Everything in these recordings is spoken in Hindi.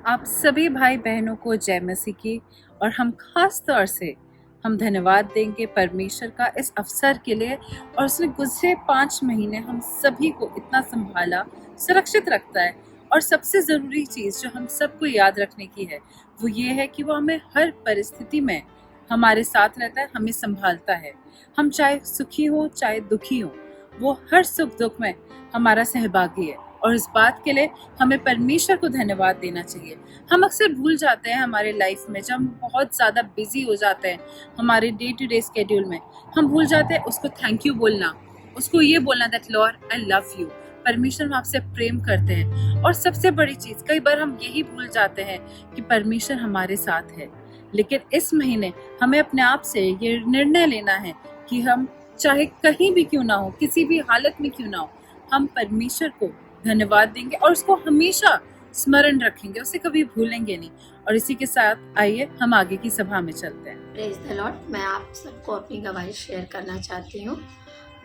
आप सभी भाई बहनों को जय मसीह की। और हम खास तौर से हम धन्यवाद देंगे परमेश्वर का इस अवसर के लिए। और उसने गुजरे 5 महीने हम सभी को इतना संभाला, सुरक्षित रखता है। और सबसे ज़रूरी चीज़ जो हम सबको याद रखने की है वो ये है कि वो हमें हर परिस्थिति में हमारे साथ रहता है, हमें संभालता है। हम चाहे सुखी हो चाहे दुखी हो, वो हर सुख दुख में हमारा सहभागी है। और इस बात के लिए हमें परमेश्वर को धन्यवाद देना चाहिए। हम अक्सर भूल जाते हैं हमारे लाइफ में, जब हम बहुत ज़्यादा बिजी हो जाते हैं हमारे डे टू डे स्केड्यूल में, हम भूल जाते हैं उसको थैंक यू बोलना, उसको ये बोलना that Lord I love you, परमेश्वर हम आपसे प्रेम करते हैं। और सबसे बड़ी चीज़, कई बार हम यही भूल जाते हैं कि परमेश्वर हमारे साथ है। लेकिन इस महीने हमें अपने आप से ये निर्णय लेना है कि हम चाहे कहीं भी क्यों ना हो, किसी भी हालत में क्यों ना हो, हम परमेश्वर को धन्यवाद देंगे और उसको हमेशा स्मरण रखेंगे, उसे कभी भूलेंगे नहीं। और इसी के साथ आइए हम आगे की सभा में चलते हैं। Praise the Lord. मैं आप सबको अपनी गवाही शेयर करना चाहती हूँ।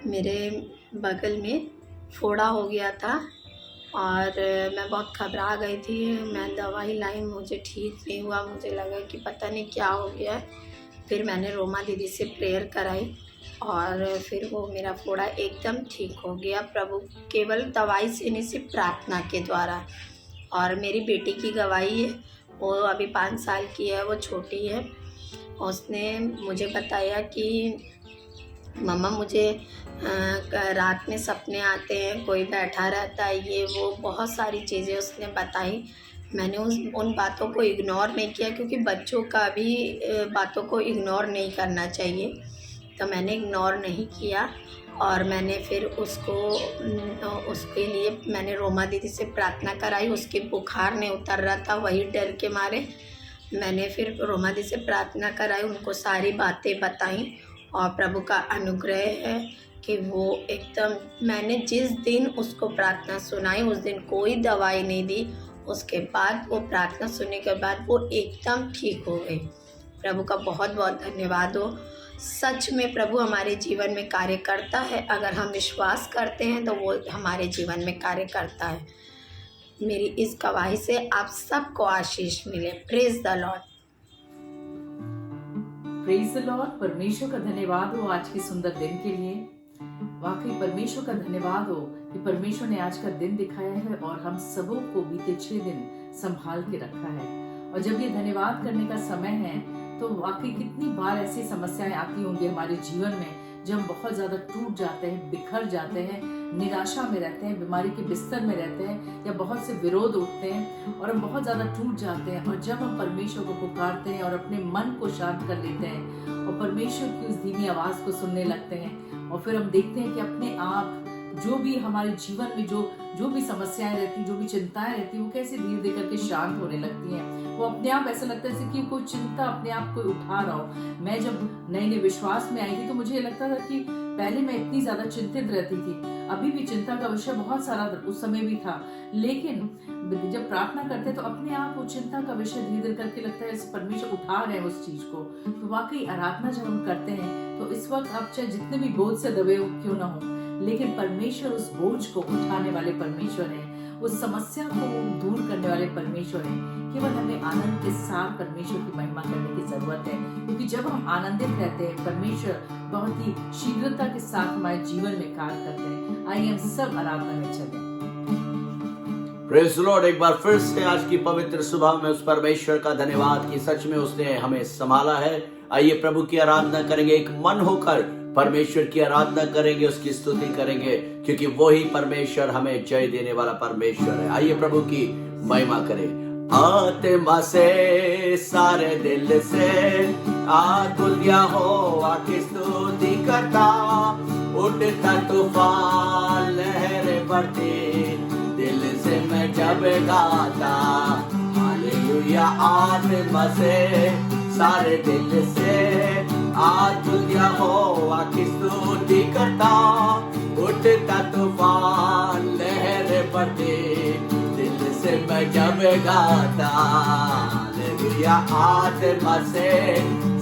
मेरे बगल में फोड़ा हो गया था और मैं बहुत घबरा गई थी। मैं दवाई लाई, मुझे ठीक नहीं हुआ, मुझे लगा कि पता नहीं क्या हो गया है। फिर मैंने रोमा दीदी से प्रेयर कराई और फिर वो मेरा फोड़ा एकदम ठीक हो गया, प्रभु केवल दवाई से नहीं, सिर्फ प्रार्थना के द्वारा। और मेरी बेटी की गवाही है, वो अभी 5 साल की है, वो छोटी है। उसने मुझे बताया कि मम्मा मुझे रात में सपने आते हैं, कोई बैठा रहता है, ये वो बहुत सारी चीज़ें उसने बताई। मैंने उन बातों को इग्नोर नहीं किया, क्योंकि बच्चों का भी बातों को इग्नोर नहीं करना चाहिए। तो मैंने इग्नोर नहीं किया और मैंने फिर उसके लिए मैंने रोमा दीदी से प्रार्थना कराई। उसके बुखार नहीं उतर रहा था, वही डर के मारे मैंने फिर रोमा दीदी से प्रार्थना कराई, उनको सारी बातें बताई। और प्रभु का अनुग्रह है कि वो एकदम, मैंने जिस दिन उसको प्रार्थना सुनाई उस दिन कोई दवाई नहीं दी। उसके बाद वो प्रार्थना सुनने के बाद वो एकदम ठीक हो गई। प्रभु का बहुत बहुत धन्यवाद हो। सच में प्रभु हमारे जीवन में कार्य करता है। अगर हम विश्वास करते हैं तो वो हमारे जीवन में कार्य करता है। मेरी इस गवाही से आप सबको आशीष मिले। Praise the Lord. Praise the Lord. परमेश्वर का धन्यवाद हो आज के सुंदर दिन के लिए। वाकई परमेश्वर का धन्यवाद हो कि परमेश्वर ने आज का दिन दिखाया है और हम सबों को बीते 6 दिन संभाल के रखा है। और जब ये धन्यवाद करने का समय है तो वाकई कितनी बार ऐसी समस्याएं आती होंगी हमारे जीवन में, जब हम बहुत ज्यादा टूट जाते हैं, बिखर जाते हैं, निराशा में रहते हैं, बीमारी के बिस्तर में रहते हैं, या बहुत से विरोध उठते हैं और हम बहुत ज्यादा टूट जाते हैं। और जब हम परमेश्वर को पुकारते हैं और अपने मन को शांत कर लेते हैं और परमेश्वर की उस धीमी आवाज को सुनने लगते हैं, और फिर हम देखते हैं कि अपने आप जो भी हमारे जीवन में जो भी समस्याएं रहती, जो भी चिंताएं रहती, वो कैसे धीरे धीरे करके शांत होने लगती हैं। वो अपने आप ऐसा लगता है कि कोई चिंता अपने आप कोई उठा रहा हो। मैं जब नए विश्वास में आई थी तो मुझे लगता था कि पहले मैं इतनी ज्यादा चिंतित रहती थी, अभी भी चिंता का विषय बहुत सारा उस समय भी था, लेकिन जब प्रार्थना करते हैं तो अपने आप वो चिंता का विषय धीरे धीरे करके लगता है परमेश्वर उठा रहे हैं उस चीज को। तो वाकई आराधना जब हम करते हैं तो इस वक्त आप चाहे जितने भी बोझ से दबे हो क्यों ना हो, लेकिन परमेश्वर उस बोझ को उठाने वाले परमेश्वर है, उस समस्या को दूर करने वाले परमेश्वर है। केवल हमें आनंद के साथ परमेश्वर की महिमा करने की जरूरत है, क्योंकि जब हम आनंदित रहते हैं परमेश्वर बहुत ही शीघ्रता के साथ हमारे जीवन में कार्य करते हैं। आइए हम सब आराधना में चलें। Praise the Lord. एक बार फिर से आज की पवित्र सुबह में उस परमेश्वर का धन्यवाद कि सच में उसने हमें संभाला है। आइए प्रभु की आराधना करेंगे, एक मन होकर परमेश्वर की आराधना करेंगे, उसकी स्तुति करेंगे, क्योंकि वही परमेश्वर हमें जय देने वाला परमेश्वर है। आइए प्रभु की महिमा करें। आत्मा से सारे दिल से आकुलिया हो आके स्तुति करता, उठता तूफान लहरें बढ़ती, दिल से मैं जब गाता हालेलुया। आत्मा से सारे दिल से आकुलिया हो आके स्तुति करता, उठता तूफान लहरें बढ़ती, दिल से मैं जब गाता हालेलुया। आत्मा से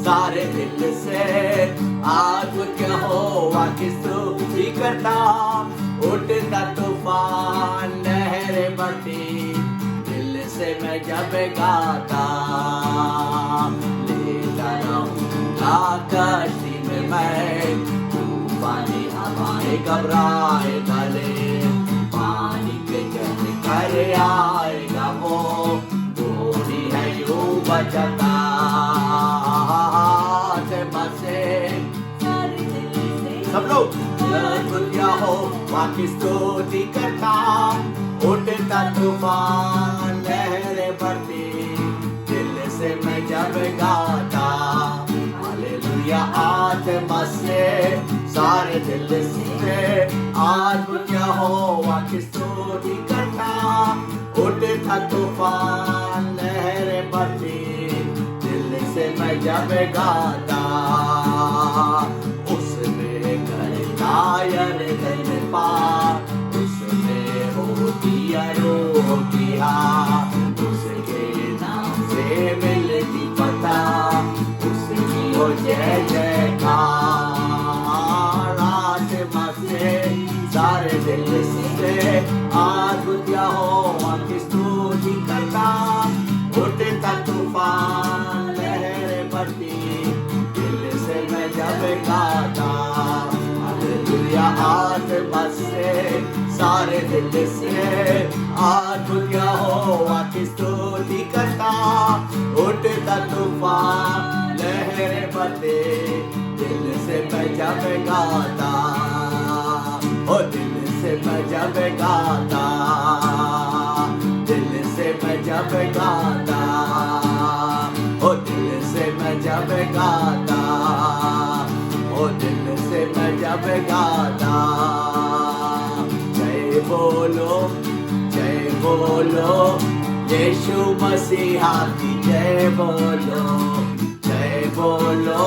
सारे दिल से आकुलिया हो आके स्तुति करता, उठता तूफान लहरें बढ़ती, दिल से मैं मैं जब गाता, लेता रहूंगा कश्ती में मैं, तूफानी हवाएं घबराए भले, पानी पे चढ़ कर आएगा वो ही है यूं बचता बसे। सब लोग दुनिया हो बाकी स्तुति करता, उठता तूफान लहरें बढ़ती, दिल से मैं जब गाता, हालेलुया आत्मा से सारे दिल से आज दुनिया हो बाकी स्तुति करता, उठता तूफान लहरें बढ़ती, दिल से मैं जब गाता, उसमें करता यार दिल पार, उसमें होती रूह की हाँ, उसके नाम से मिलती पता, उसकी हो जय जयकार, आत्मा से सारे दिल से आज क्या हो आपकी स्तुति करता, उठता तूफान लहरें बढ़ती, दिल से मैं जब गाता, हालेलुया आत्मा से सारे दिल से आज क्या हो आपकी स्तुति करता, उठता तूफान लहरें बढ़ती, दिल से मैं जब गाता, ओ दिल से मैं जब गाता, दिल से मैं जब गाता, ओ दिल से मैं जब गाता, ओ दिल से मैं जब गाता, जय बोलो यीशु मसीहा की जय बोलो, जय बोलो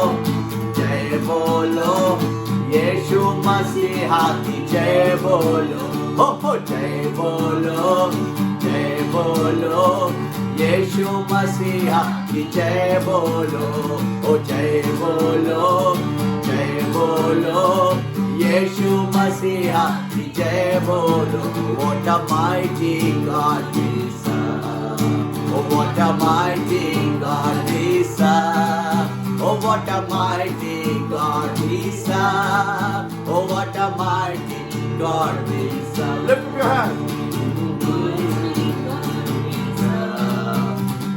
यीशु मसीहा की जय बोलो, हो जय बोलो यीशु मसीहा की जय बोलो, ओ जय बोलो यीशु मसीहा की जय बोलो। What a mighty God we serve, oh what a mighty God we serve, oh what a mighty God we serve, oh what a mighty God we serve. Lift your hand.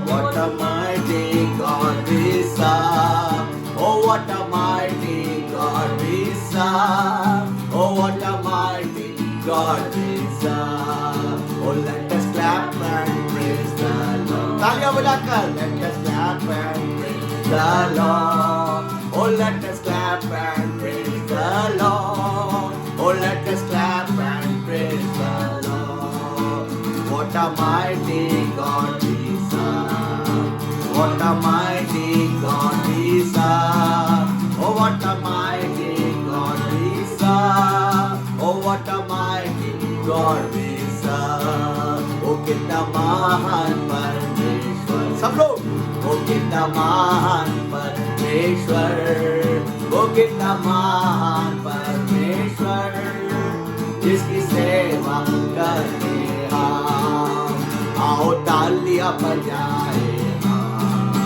What a mighty God we serve, oh what a mighty God we serve, oh what a mighty God we serve. Oh let us clap and praise the Lord. तालियां बजाकर let us clap and praise the Lord. Oh let us clap and praise the Lord. Oh let us clap and praise the Lord. What a mighty God we serve, what a mighty God we serve, oh what a mighty God we serve, oh what a mighty God we serve. Oh कितना महान परमेश्वर, सब लोग वो कितना महान परमेश्वर, वो कितना महान परमेश्वर, जिसकी सेवा करते हम, आओ तालियां बजाए हम,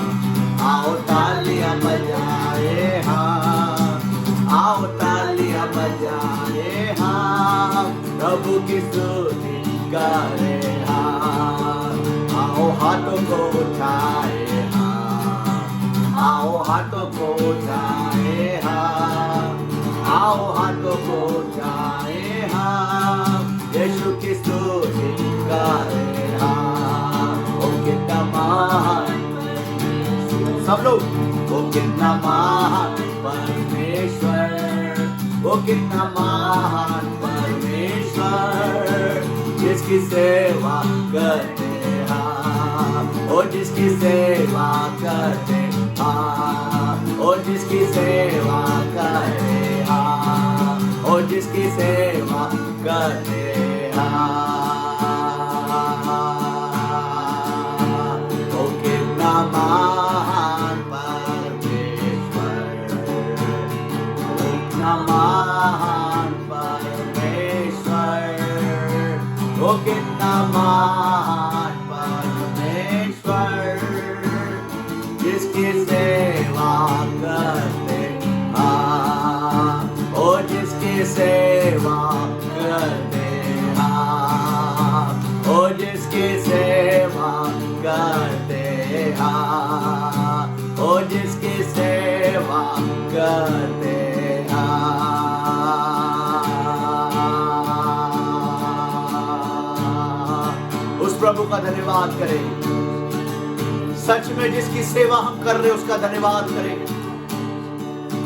आओ तालियां बजाए हम, आओ तालियां बजाए हम, प्रभु की स्तुति करे हम, आओ हाथों को उठाए हम, आओ हाथों को उठाए हम, आओ हाथों को उठाए हम, यीशु की स्तुति करे हम। ओ कितना महान सब लोग, वो कितना महान परमेश्वर, वो कितना महान परमेश्वर, जिसकी सेवा करते हम, ओ जिसकी सेवा करते हम, ओ जिसकी सेवा करते हम, ओ जिसकी सेवा करते हम। ओ कितना महान परमेश्वर, कितना महान परमेश्वर, ओ कितना महान परमेश्वर, परमेश्वर जिसकी सेवा करते हाँ, ओ जिसकी सेवा करते हाँ, ओ जिसकी सेवा करते हाँ, ओ जिसकी सेवा करते हाँ। उस प्रभु का धन्यवाद करें। सच में जिसकी सेवा हम कर रहे हैं उसका धन्यवाद करें।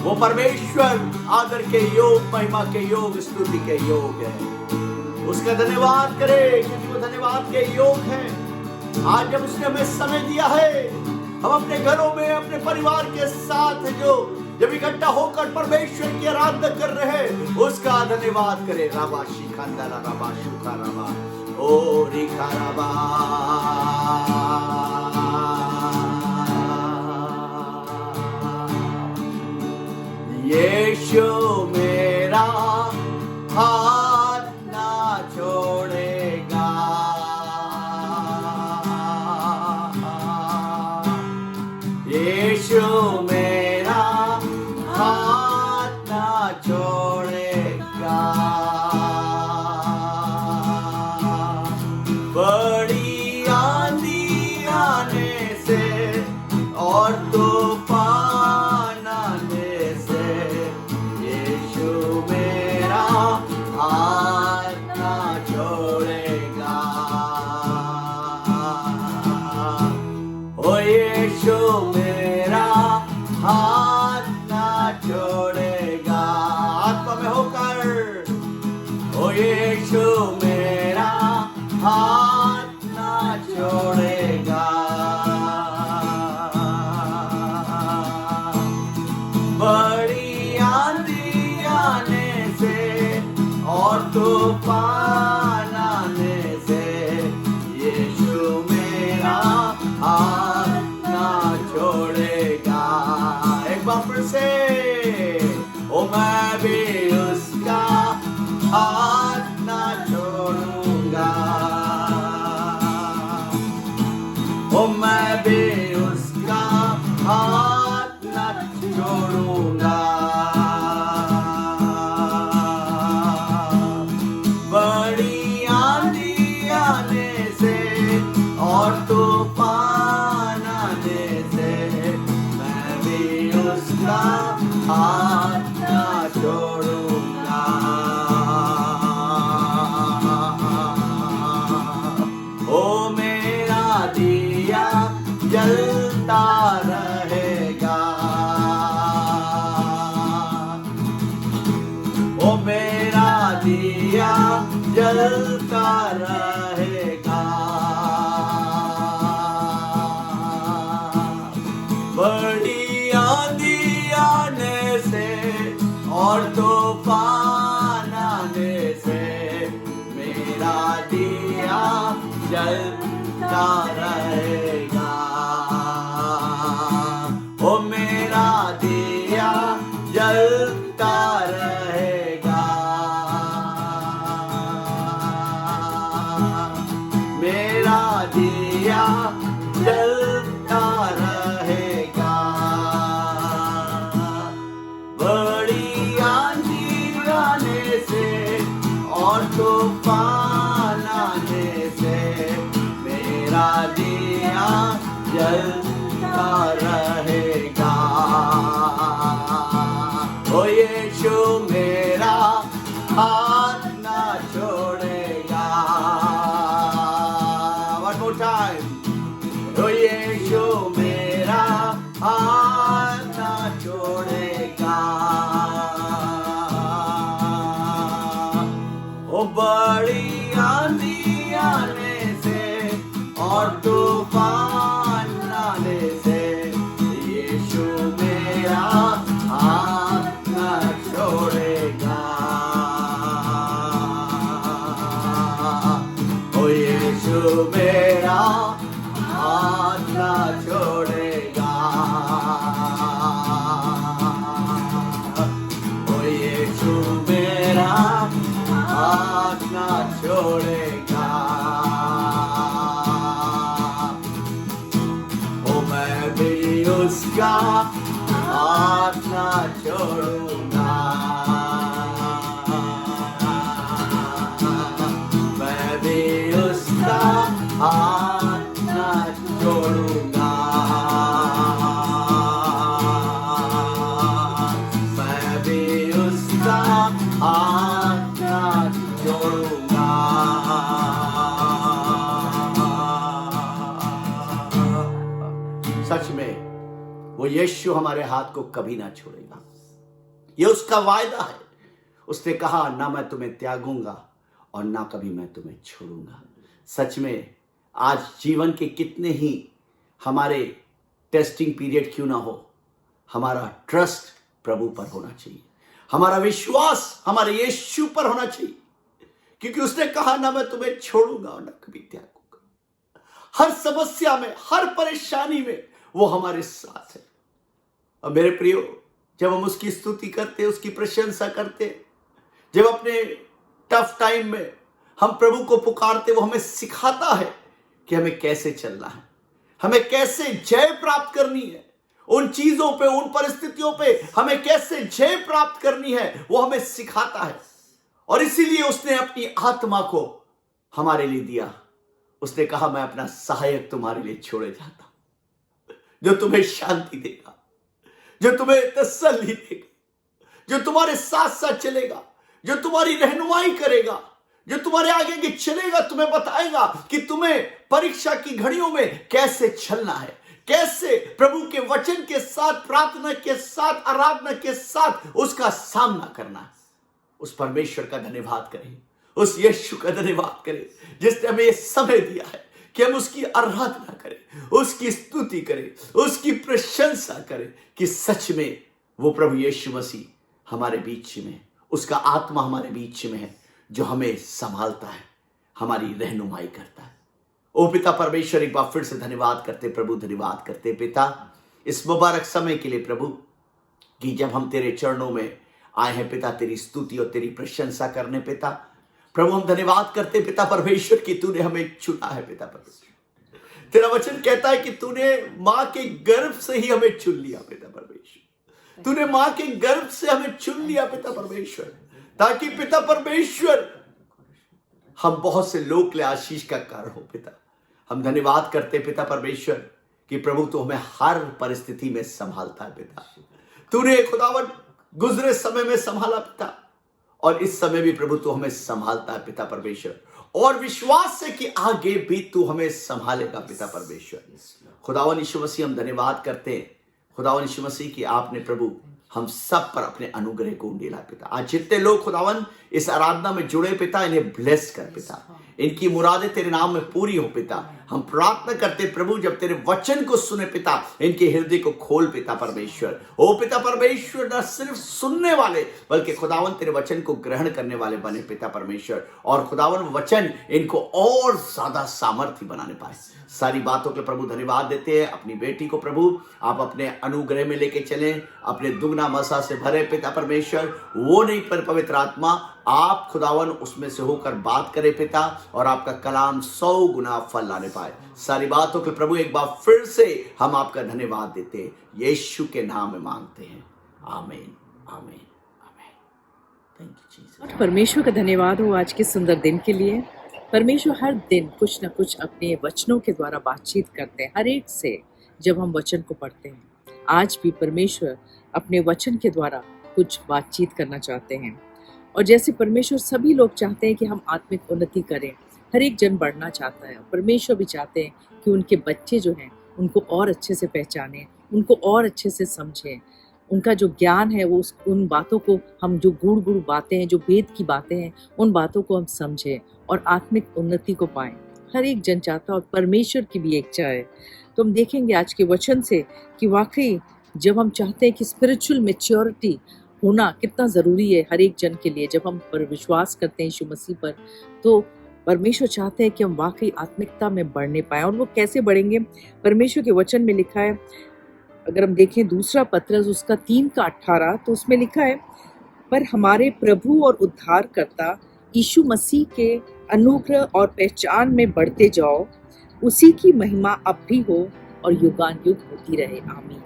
वो परमेश्वर आदर के योग, महिमा के योग, स्तुति के योग है। उसका धन्यवाद करें क्योंकि वो धन्यवाद के योग है। आज जब उसने हमें समय दिया है, हम अपने घरों में अपने परिवार के साथ जो जब इकट्ठा होकर परमेश्वर की आराधना कर रहे हैं, उसका धन्यवाद करें। राबा शिखंदला राबा शुका राबा ओ रिखा राबा। यीशु मेरा हाथ ना छोड़ेगा, यीशु मेरा हाथ ना छोड़ेगा। बड़ी आंधी आने से और तूफान आने से यीशु मेरा हाथ ना छोड़ेगा। ओ यीशु मेरा हाथ ना छोड़ेगा। आत्मा में होकर ओ यीशु मेरा हाथ ना छोड़ेगा। बड़ी आंधी आने से और तूफान आने से यीशु मेरा हाथ ना छोड़ेगा। एक बार फिर से ओ मैं भी उसका हाथ ना छोड़ूंगा, ओ मैं भी उसका हाथ ना छोड़ूंगा। बड़ी आंधी आने से और तूफान आने से मैं भी उसका हाथ ना छोड़ूंगा। ओ मेरा दिया जलता रहेगा, ओ मेरा दिया जलता रहेगा। बड़ी आंधी आने से और तूफान आने से मेरा दिया जलता रहेगा, ओ मेरा दिया जलता रहेगा। मेरा दिया जलता रहेगा। बड़ी आंधी आने से और तूफान आने से मेरा दिया जलता रहेगा। ओ यीशु मेरा हाथ ना छोड़ेगा। One more time. ओ यीशु मेरा हाथ ना छोड़ेगा। ओ बड़ी आंधी आने से और तूफान आने से यीशु मेरा हाथ ना छोड़ेगा। ओ यीशु मेरा हाथ ना छोड़ेगा। ओ यीशु मेरा हाथ ना छोड़ेगा। उसका हाथ ना छोड़ूंगा, मैं भी उसका हाथ ना छोड़ूंगा, मैं भी उसका हाथ ना छोड़ूंगा। सच में वो यीशु हमारे हाथ को कभी ना छोड़ेगा, ये उसका वायदा है। उसने कहा ना मैं तुम्हें त्यागूंगा और ना कभी मैं तुम्हें छोड़ूंगा। सच में आज जीवन के कितने ही हमारे टेस्टिंग पीरियड क्यों ना हो, हमारा ट्रस्ट प्रभु पर होना चाहिए, हमारा विश्वास हमारे यीशु पर होना चाहिए, क्योंकि उसने कहा ना मैं तुम्हें छोड़ूंगा और ना कभी त्यागूंगा। हर समस्या में, हर परेशानी में वो हमारे साथ है। और मेरे प्रियो, जब हम उसकी स्तुति करते, उसकी प्रशंसा करते, जब अपने टफ टाइम में हम प्रभु को पुकारते, वो हमें सिखाता है कि हमें कैसे चलना है, हमें कैसे जय प्राप्त करनी है, उन चीजों पे, उन परिस्थितियों पे हमें कैसे जय प्राप्त करनी है, वो हमें सिखाता है। और इसीलिए उसने अपनी आत्मा को हमारे लिए दिया। उसने कहा मैं अपना सहायक तुम्हारे लिए छोड़े जाता हूं, जो तुम्हें शांति देगा, जो तुम्हें तसल्ली देगा, जो तुम्हारे साथ साथ चलेगा, जो तुम्हारी रहनुमाई करेगा, जो तुम्हारे आगे आगे चलेगा, तुम्हें बताएगा कि तुम्हें परीक्षा की घड़ियों में कैसे चलना है, कैसे प्रभु के वचन के साथ, प्रार्थना के साथ, आराधना के साथ उसका सामना करना है। उस परमेश्वर का धन्यवाद करें, उस यीशु का धन्यवाद करें जिसने हमें यह समय दिया है कि हम उसकी आराधना करें, उसकी स्तुति करें, उसकी प्रशंसा करें कि सच में वो प्रभु यीशु मसीह हमारे बीच में, उसका आत्मा हमारे बीच में है, जो हमें संभालता है, हमारी रहनुमाई करता है। ओ पिता परमेश्वर, एक बार फिर से धन्यवाद करते प्रभु, धन्यवाद करते पिता इस मुबारक समय के लिए प्रभु, कि जब हम तेरे चरणों में आए हैं पिता, तेरी स्तुति और तेरी प्रशंसा करने पिता। प्रभु हम धन्यवाद करते पिता परमेश्वर कि तूने हमें चुना है पिता परमेश्वर। तेरा वचन कहता है कि तूने मां के गर्भ से ही हमें चुन लिया पिता परमेश्वर, तूने मां के गर्भ से हमें चुन लिया पिता परमेश्वर, ताकि पिता परमेश्वर हम बहुत से लोग के लिए आशीष का कारण हो पिता। हम धन्यवाद करते पिता परमेश्वर कि प्रभु तू हमें हर परिस्थिति में संभालता है पिता। तूने खुदावन गुजरे समय में संभाला पिता, और इस समय भी प्रभु तू हमें संभालता है पिता परमेश्वर, और विश्वास से कि आगे भी तू हमें संभालेगा पिता परमेश्वर। खुदावन यीशु मसीह हम धन्यवाद करते हैं खुदावन यीशु मसीह कि आपने प्रभु हम सब पर अपने अनुग्रह को उंडेला पिता। आज जितने लोग खुदावन इस आराधना में जुड़े पिता, इन्हें ब्लेस कर पिता, इनकी मुरादें तेरे नाम में पूरी हो पिता। हम प्रार्थना करते प्रभु, जब तेरे वचन को सुने पिता, इनके हृदय को खोल पिता परमेश्वर। ओ पिता परमेश्वर, न सिर्फ सुनने वाले बल्कि खुदावन तेरे वचन को ग्रहण करने वाले बने पिता परमेश्वर, और खुदावन वचन इनको और ज्यादा सामर्थ्य बनाने पाए। सारी बातों के प्रभु धन्यवाद देते हैं। अपनी बेटी को प्रभु आप अपने अनुग्रह में लेके चलें, अपने दुगना मसा से भरे पिता परमेश्वर। वो नहीं पर पवित्र आत्मा आप खुदावन उसमें से होकर बात करे पिता, और आपका कलाम 100 गुना फल लाने पाए। सारी बातों के प्रभु एक बार फिर से हम आपका धन्यवाद देते हैं, यीशु के नाम में मांगते हैं, आमीन आमीन आमीन। Thank you Jesus. परमेश्वर का धन्यवाद हो आज के सुंदर दिन के लिए। परमेश्वर हर दिन कुछ न कुछ अपने वचनों के द्वारा बातचीत करते हैं हर एक से, जब हम वचन को पढ़ते हैं। आज भी परमेश्वर अपने वचन के द्वारा कुछ बातचीत करना चाहते हैं, और जैसे परमेश्वर सभी लोग चाहते हैं कि हम आत्मिक उन्नति करें, हर एक जन बढ़ना चाहता है। परमेश्वर भी चाहते हैं कि उनके बच्चे जो हैं उनको और अच्छे से पहचानें, उनको और अच्छे से समझें, उनका जो ज्ञान है वो उन बातों को, हम जो गुड़ बातें हैं, जो वेद की बातें हैं, उन बातों को हम समझें और आत्मिक उन्नति को पाएं। हर एक जन चाहता है, और परमेश्वर की भी इच्छा है। तो हम देखेंगे आज के वचन से कि वाकई जब हम चाहते हैं कि स्पिरिचुअल मैच्योरिटी होना कितना ज़रूरी है हर एक जन के लिए, जब हम पर विश्वास करते हैं यीशु मसीह पर, तो परमेश्वर चाहते हैं कि हम वाकई आत्मिकता में बढ़ने पाएं। और वो कैसे बढ़ेंगे? परमेश्वर के वचन में लिखा है, अगर हम देखें दूसरा पत्रस उसका 3:18, तो उसमें लिखा है, पर हमारे प्रभु और उद्धारकर्ता यीशु मसीह के अनुग्रह और पहचान में बढ़ते जाओ, उसी की महिमा अब भी हो और युगान युग होती रहे, आमीन।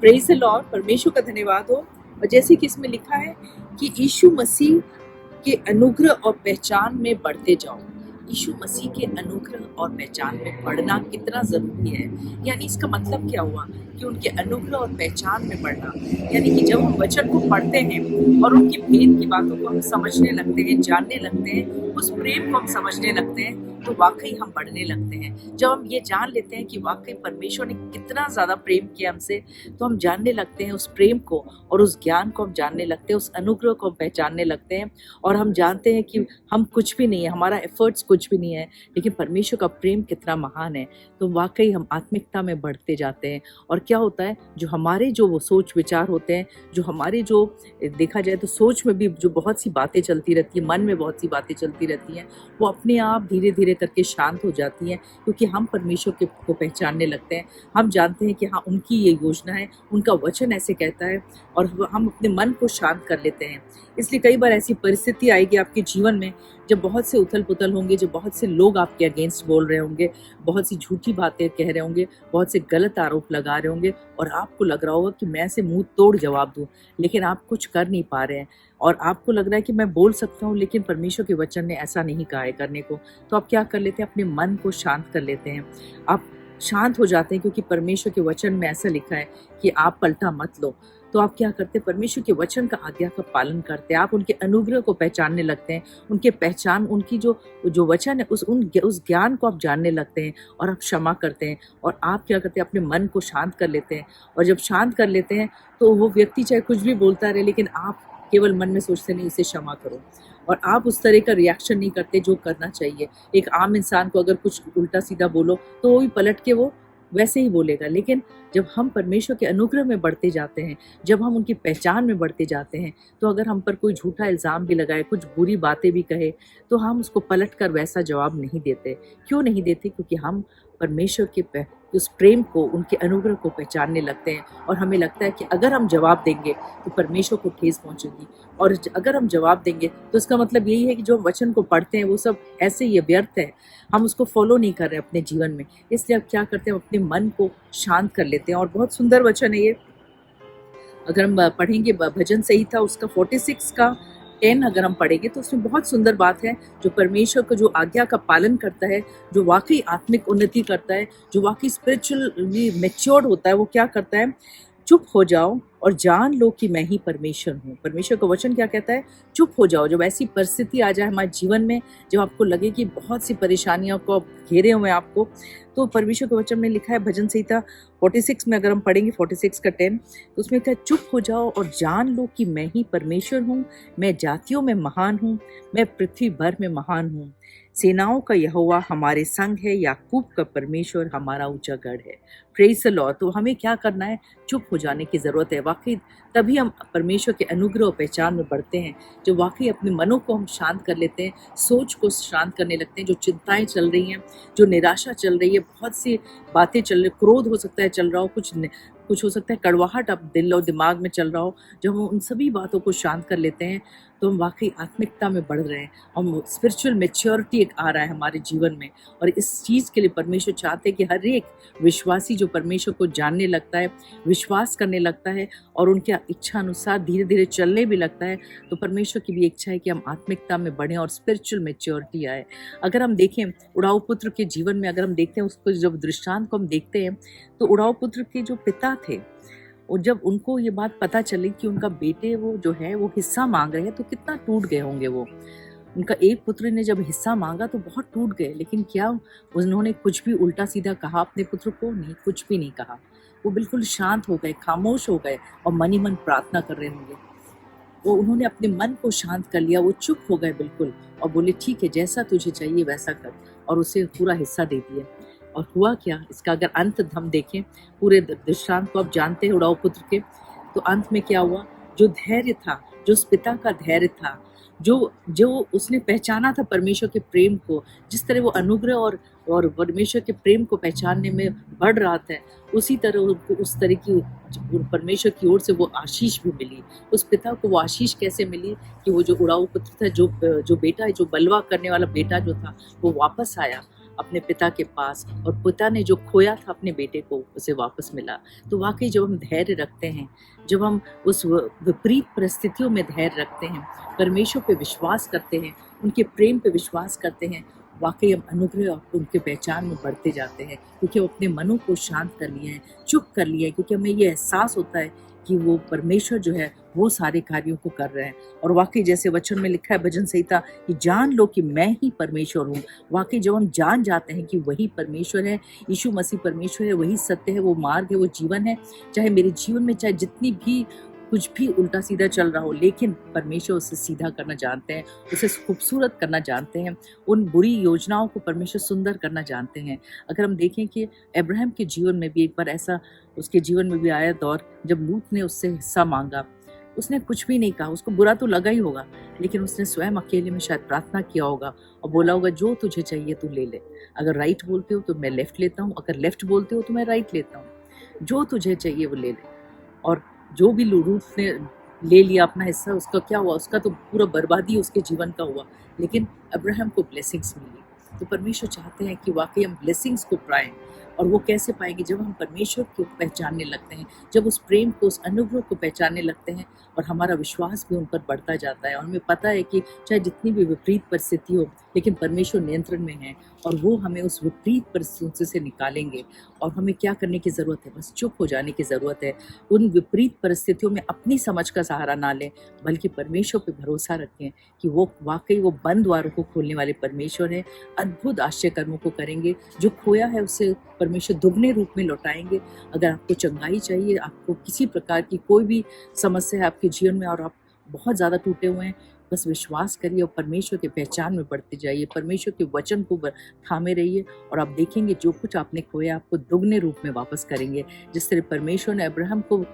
प्रेज द लॉर्ड, परमेश्वर का धन्यवाद हो। और जैसे कि इसमें लिखा है कि यीशु मसीह के अनुग्रह और पहचान में बढ़ते जाओ। यीशु मसीह के अनुग्रह और पहचान में बढ़ना कितना ज़रूरी है, यानी इसका मतलब क्या हुआ कि उनके अनुग्रह और पहचान में बढ़ना, यानी कि जब हम वचन को पढ़ते हैं और उनकी भेद की बातों को हम समझने लगते हैं, जानने लगते हैं, उस प्रेम को हम समझने लगते हैं, तो वाकई हम बढ़ने लगते हैं। जब हम ये जान लेते हैं कि वाकई परमेश्वर ने कितना ज़्यादा प्रेम किया हमसे, तो हम जानने लगते हैं उस प्रेम को और उस ज्ञान को हम जानने लगते हैं, उस अनुग्रह को हम पहचानने लगते हैं और हम जानते हैं कि हम कुछ भी नहीं है, हमारा एफर्ट्स कुछ भी नहीं है, लेकिन परमेश्वर का प्रेम कितना महान है। तो वाकई हम आत्मिकता में बढ़ते जाते हैं। और क्या होता है, जो हमारे जो वो सोच विचार होते हैं, जो हमारे जो देखा जाए तो सोच में भी जो बहुत सी बातें चलती रहती है, मन में बहुत सी बातें चलती रहती हैं, वो अपने आप धीरे धीरे करके शांत हो जाती हैं, क्योंकि हम परमेश्वर को पहचानने लगते हैं। हम जानते हैं कि हाँ, उनकी ये योजना है, उनका वचन ऐसे कहता है, और हम अपने मन को शांत कर लेते हैं। इसलिए कई बार ऐसी परिस्थिति आएगी आपके जीवन में जब बहुत से उथल पुथल होंगे, जब बहुत से लोग आपके अगेंस्ट बोल रहे होंगे, बहुत सी झूठी बातें कह रहे होंगे, बहुत से गलत आरोप लगा रहे होंगे, और आपको लग रहा होगा कि मैं ऐसे मुंह तोड़ जवाब दूं, लेकिन आप कुछ कर नहीं पा रहे हैं, और आपको लग रहा है कि मैं बोल सकता हूँ, लेकिन परमेश्वर के वचन ने ऐसा नहीं कहा है करने को। तो आप क्या कर लेते हैं, अपने मन को शांत कर लेते हैं, आप शांत हो जाते हैं, क्योंकि परमेश्वर के वचन में ऐसा लिखा है कि आप पलटा मत लो। तो आप क्या करते हैं, परमेश्वर के वचन का आज्ञा का पालन करते हैं, आप उनके अनुग्रह को पहचानने लगते हैं, उनके पहचान, उनकी जो वचन है उस ज्ञान को आप जानने लगते हैं, और आप क्षमा करते हैं, और आप क्या करते हैं, अपने मन को शांत कर लेते हैं। और जब शांत कर लेते हैं तो वो व्यक्ति चाहे कुछ भी बोलता रहे, लेकिन आप केवल मन में सोचते नहीं, इसे क्षमा करो, और आप उस तरह का रिएक्शन नहीं करते जो करना चाहिए। एक आम इंसान को अगर कुछ उल्टा सीधा बोलो तो वो भी पलट के वो वैसे ही बोलेगा, लेकिन जब हम परमेश्वर के अनुग्रह में बढ़ते जाते हैं, जब हम उनकी पहचान में बढ़ते जाते हैं, तो अगर हम पर कोई झूठा इल्ज़ाम भी लगाए, कुछ बुरी बातें भी कहे, तो हम उसको पलट कर वैसा जवाब नहीं देते। क्यों नहीं देते? क्योंकि हम परमेश्वर के उस प्रेम को, उनके अनुग्रह को पहचानने लगते हैं, और हमें लगता है कि अगर हम जवाब देंगे तो परमेश्वर को ठेस पहुंचेगी, और अगर हम जवाब देंगे तो इसका मतलब यही है कि जो वचन को पढ़ते हैं वो सब ऐसे ही व्यर्थ है, हम उसको फॉलो नहीं कर रहे अपने जीवन में। इसलिए अब क्या करते हैं, अपने मन को शांत कर लेते हैं। और बहुत सुंदर वचन है ये, अगर हम पढ़ेंगे भजन संहिता उसका 46 का 10 अगर हम पढ़ेंगे तो उसमें बहुत सुंदर बात है, जो परमेश्वर को जो आज्ञा का पालन करता है, जो वाकई आत्मिक उन्नति करता है, जो वाकई स्पिरिचुअली मैच्योर्ड होता है, वो क्या करता है, चुप हो जाओ और जान लो कि मैं ही परमेश्वर हूँ। परमेश्वर का वचन क्या कहता है, चुप हो जाओ। जब ऐसी परिस्थिति आ जाए हमारे जीवन में, जब आपको लगे कि बहुत सी परेशानियों को घेरे हुए हैं आपको, तो परमेश्वर के वचन में लिखा है भजन संहिता 46 में अगर हम पढ़ेंगे 46 का 10, तो उसमें क्या, चुप हो जाओ और जान लो कि मैं ही परमेश्वर हूँ, मैं जातियों में महान हूँ, मैं पृथ्वी भर में महान हूँ। सेनाओं का यहोवा हमारे संग है, याकूब का परमेश्वर हमारा ऊंचा गढ़ है। Praise the Lord. तो हमें क्या करना है, चुप हो जाने की ज़रूरत है। वाकई तभी हम परमेश्वर के अनुग्रह और पहचान में बढ़ते हैं, जो वाकई अपने मनों को हम शांत कर लेते हैं, सोच को शांत करने लगते हैं। जो चिंताएं चल रही हैं, जो निराशा चल रही है, बहुत सी बातें चल रही, क्रोध हो सकता है चल रहा हो, कुछ हो सकता है कड़वाहट अब दिल और दिमाग में चल रहा हो, जब हम उन सभी बातों को शांत कर लेते हैं तो हम वाकई आत्मिकता में बढ़ रहे हैं, हम स्पिरिचुअल मैच्योरिटी एक आ रहा है हमारे जीवन में। और इस चीज़ के लिए परमेश्वर चाहते हैं कि हर एक विश्वासी जो परमेश्वर को जानने लगता है, विश्वास करने लगता है और उनके इच्छा अनुसार धीरे धीरे चलने भी लगता है, तो परमेश्वर की भी इच्छा है कि हम आत्मिकता में बढ़ें और स्पिरिचुअल मैच्योरिटी आए। अगर हम देखें उड़ाऊ पुत्र के जीवन में, अगर हम देखते हैं उसको, जब दृष्टांत को हम देखते हैं, तो उड़ाऊ पुत्र के जो पिता थे, और जब उनको ये बात पता चली कि उनका बेटे वो जो है वो हिस्सा मांग रहे हैं, तो कितना टूट गए होंगे वो। उनका एक पुत्र ने जब हिस्सा मांगा तो बहुत टूट गए, लेकिन क्या उन्होंने कुछ भी उल्टा सीधा कहा अपने पुत्र को? नहीं, कुछ भी नहीं कहा। वो बिल्कुल शांत हो गए, खामोश हो गए और मन ही मन प्रार्थना कर रहे होंगे। वो उन्होंने अपने मन को शांत कर लिया, वो चुप हो गए बिल्कुल और बोले ठीक है, जैसा तुझे चाहिए वैसा कर, और उसे पूरा हिस्सा दे दिया। और हुआ क्या, इसका अगर अंत हम देखें, पूरे दृष्टांत को आप जानते हैं उड़ाऊ पुत्र के, तो अंत में क्या हुआ, जो धैर्य था, जो उस पिता का धैर्य था, जो उसने पहचाना था परमेश्वर के प्रेम को, जिस तरह वो अनुग्रह और परमेश्वर के प्रेम को पहचानने में बढ़ रहा था, उसी तरह उनको उस तरह की परमेश्वर की ओर से वो आशीष भी मिली। उस पिता को वो आशीष कैसे मिली कि वो जो उड़ाऊ पुत्र था, जो बेटा, जो बलवा करने वाला बेटा जो था, वो वापस आया अपने पिता के पास, और पिता ने जो खोया था अपने बेटे को उसे वापस मिला। तो वाकई जब हम धैर्य रखते हैं, जब हम उस विपरीत परिस्थितियों में धैर्य रखते हैं, परमेश्वर पे विश्वास करते हैं, उनके प्रेम पे विश्वास करते हैं, वाकई हम अनुग्रह और उनके पहचान में बढ़ते जाते हैं, क्योंकि हम अपने मनों को शांत कर लिए हैं, चुप कर लिए हैं, क्योंकि हमें ये एहसास होता है कि वो परमेश्वर जो है वो सारे कार्यों को कर रहे हैं। और वाकई जैसे वचन में लिखा है भजन संहिता कि जान लो कि मैं ही परमेश्वर हूँ। वाकई जब हम जान जाते हैं कि वही परमेश्वर है, यीशु मसीह परमेश्वर है, वही सत्य है, वो मार्ग है, वो जीवन है, चाहे मेरे जीवन में चाहे जितनी भी कुछ भी उल्टा सीधा चल रहा हो, लेकिन परमेश्वर उसे सीधा करना जानते हैं, उसे खूबसूरत करना जानते हैं, उन बुरी योजनाओं को परमेश्वर सुंदर करना जानते हैं। अगर हम देखें कि अब्राहम के जीवन में भी एक बार ऐसा उसके जीवन में भी आया दौर जब लूत ने उससे हिस्सा मांगा, उसने कुछ भी नहीं कहा, उसको बुरा तो लगा ही होगा, लेकिन उसने स्वयं अकेले में शायद प्रार्थना किया होगा और बोला होगा जो तुझे चाहिए तू ले ले, अगर राइट बोलते हो तो मैं लेफ्ट लेता हूँ, अगर लेफ्ट बोलते हो तो मैं राइट लेता हूँ, जो तुझे चाहिए वो ले ले। और जो भी रूथ ने ले लिया अपना हिस्सा, उसका क्या हुआ? उसका तो पूरा बर्बादी उसके जीवन का हुआ, लेकिन अब्राहम को ब्लेसिंग्स मिली। तो परमेश्वर चाहते हैं कि वाकई हम ब्लेसिंग्स को पाएं, और वो कैसे पाएंगे? जब हम परमेश्वर को पहचानने लगते हैं, जब उस प्रेम को, उस अनुग्रह को पहचानने लगते हैं, और हमारा विश्वास भी उन पर बढ़ता जाता है, और हमें पता है कि चाहे जितनी भी विपरीत परिस्थिति हो, लेकिन परमेश्वर नियंत्रण में है, और वो हमें उस विपरीत परिस्थिति से निकालेंगे। और हमें क्या करने की ज़रूरत है? बस चुप हो जाने की ज़रूरत है। उन विपरीत परिस्थितियों में अपनी समझ का सहारा ना लें, बल्कि परमेश्वर पे भरोसा रखें कि वो वाकई वो बंद द्वारों को खोलने वाले परमेश्वर है, अद्भुत आश्चर्य कर्मों को करेंगे, जो खोया है उससे परमेश्वर दुगने रूप में लौटाएंगे। अगर आपको चंगाई चाहिए, आपको किसी प्रकार की कोई भी समस्या है आपके जीवन में और आप बहुत ज़्यादा टूटे हुए हैं, बस विश्वास करिए और परमेश्वर के पहचान में बढ़ते जाइए, परमेश्वर के वचन को थामे रहिए, और आप देखेंगे जो कुछ आपने खोया आपको दुगने रूप में वापस करेंगे। जिस तरह परमेश्वर ने अब्राहम को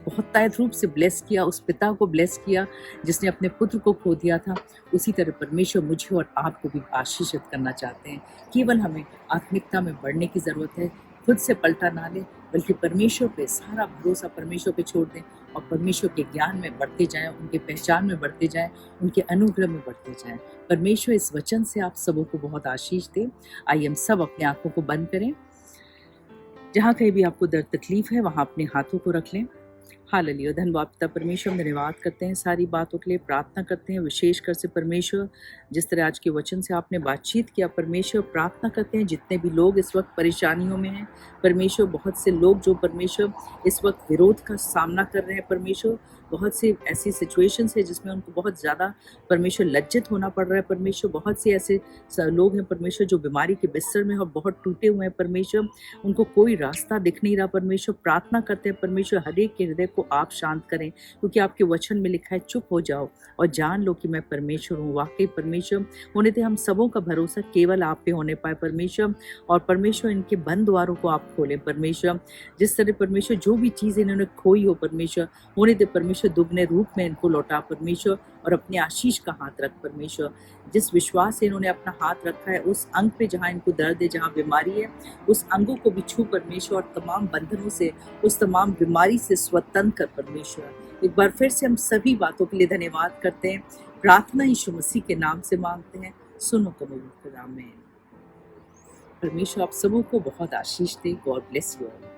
बहुत तायद रूप से ब्लेस किया, उस पिता को ब्लेस किया जिसने अपने पुत्र को खो दिया था, उसी तरह परमेश्वर मुझे और आपको भी आशीषित करना चाहते हैं। केवल हमें आत्मिकता में बढ़ने की ज़रूरत है, खुद से पलटा ना लें, बल्कि परमेश्वर पे सारा भरोसा परमेश्वर पे छोड़ दें, और परमेश्वर के ज्ञान में बढ़ते जाएं, उनके पहचान में बढ़ते जाएं, उनके अनुग्रह में बढ़ते जाएं। परमेश्वर इस वचन से आप सबों को बहुत आशीष दें। आइए हम सब अपने आंखों को बंद करें। जहाँ कहीं भी आपको दर्द तकलीफ है वहाँ अपने हाथों को रख लें। हालेलुया। धन्यवाद पिता परमेश्वर, हम धन्यवाद करते हैं सारी बातों के लिए, प्रार्थना करते हैं विशेषकर से परमेश्वर जिस तरह आज के वचन से आपने बातचीत किया परमेश्वर, प्रार्थना करते हैं जितने भी लोग इस वक्त परेशानियों में हैं परमेश्वर, बहुत से लोग जो परमेश्वर इस वक्त विरोध का सामना कर रहे हैं परमेश्वर, बहुत सी ऐसी सिचुएशंस है जिसमें उनको बहुत ज़्यादा परमेश्वर लज्जित होना पड़ रहा है परमेश्वर, बहुत से ऐसे लोग हैं परमेश्वर जो बीमारी के बिस्तर में और बहुत टूटे हुए हैं परमेश्वर, उनको कोई रास्ता दिख नहीं रहा परमेश्वर। प्रार्थना करते हैं परमेश्वर हर एक के हृदय को आप शांत करें, क्योंकि आपके वचन में लिखा है चुप हो जाओ और जान लो कि मैं परमेश्वर हूँ। वाकई परमेश्वर होने थे हम सबों का भरोसा केवल आप पे होने पाए परमेश्वर, और परमेश्वर इनके बंद द्वारों को आप खोलें परमेश्वर। जिस तरह परमेश्वर जो भी चीज़ इन्होंने खोई हो परमेश्वर, होने दे परमेश्वर दुगने रूप में इनको लौटा परमेश्वर, और अपने आशीष का हाथ रख परमेश्वर। जिस विश्वास से इन्होंने अपना हाथ रखा है उस अंग पे जहाँ इनको दर्द है, जहाँ बीमारी है, उस अंगों को भी छू परमेश्वर, और तमाम बंधनों से, उस तमाम बीमारी से स्वतंत्र कर परमेश्वर। एक बार फिर से हम सभी बातों के लिए धन्यवाद करते हैं, प्रार्थना यीशु मसीह के नाम से मांगते हैं, सुनो कबूल करो, आमीन। परमेश्वर आप सबों को बहुत आशीष दे। God bless you all.